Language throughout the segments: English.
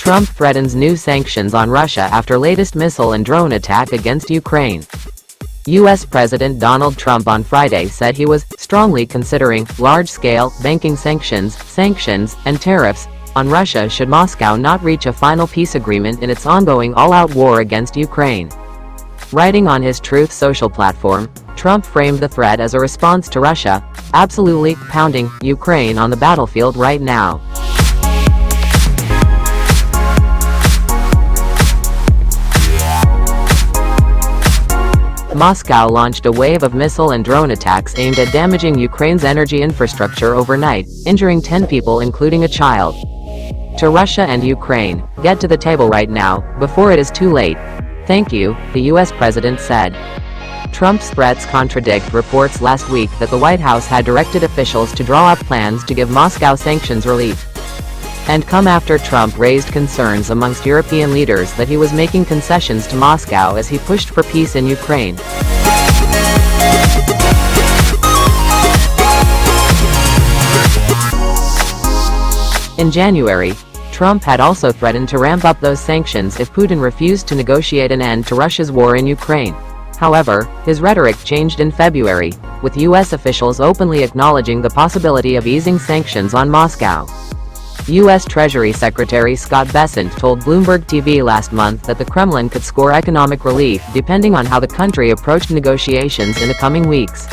Trump threatens new sanctions on Russia after latest missile and drone attack against Ukraine. U.S. President Donald Trump on Friday said he was strongly considering large-scale banking sanctions, and tariffs on Russia should Moscow not reach a final peace agreement in its ongoing all-out war against Ukraine. Writing on his Truth Social platform, Trump framed the threat as a response to Russia absolutely pounding Ukraine on the battlefield right now. Moscow launched a wave of missile and drone attacks aimed at damaging Ukraine's energy infrastructure overnight, injuring 10 people including a child. To Russia and Ukraine, get to the table right now, before it is too late. Thank you, the U.S. president said. Trump's threats contradict reports last week that the White House had directed officials to draw up plans to give Moscow sanctions relief. And come after Trump raised concerns amongst European leaders that he was making concessions to Moscow as he pushed for peace in Ukraine. In January, Trump had also threatened to ramp up those sanctions if Putin refused to negotiate an end to Russia's war in Ukraine. However, his rhetoric changed in February, with U.S. officials openly acknowledging the possibility of easing sanctions on Moscow. U.S. Treasury Secretary Scott Bessent told Bloomberg TV last month that the Kremlin could score economic relief depending on how the country approached negotiations in the coming weeks.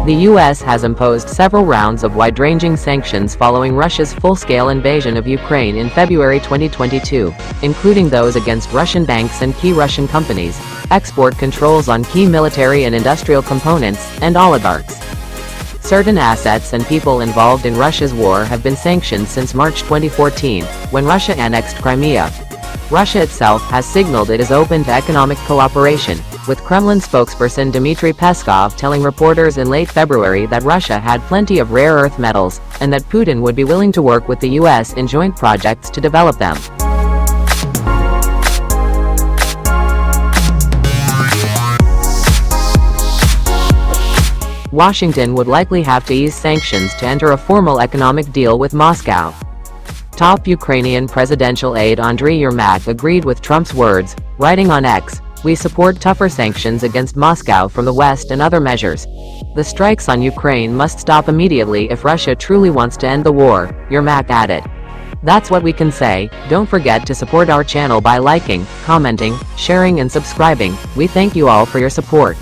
The U.S. has imposed several rounds of wide-ranging sanctions following Russia's full-scale invasion of Ukraine in February 2022, including those against Russian banks and key Russian companies, export controls on key military and industrial components, and oligarchs. Certain assets and people involved in Russia's war have been sanctioned since March 2014, when Russia annexed Crimea. Russia itself has signaled it is open to economic cooperation, with Kremlin spokesperson Dmitry Peskov telling reporters in late February that Russia had plenty of rare earth metals, and that Putin would be willing to work with the U.S. in joint projects to develop them. Washington would likely have to ease sanctions to enter a formal economic deal with Moscow. Top Ukrainian presidential aide Andriy Yermak agreed with Trump's words, writing on X, "We support tougher sanctions against Moscow from the West and other measures. The strikes on Ukraine must stop immediately if Russia truly wants to end the war," Yermak added. That's what we can say. Don't forget to support our channel by liking, commenting, sharing and subscribing. We thank you all for your support.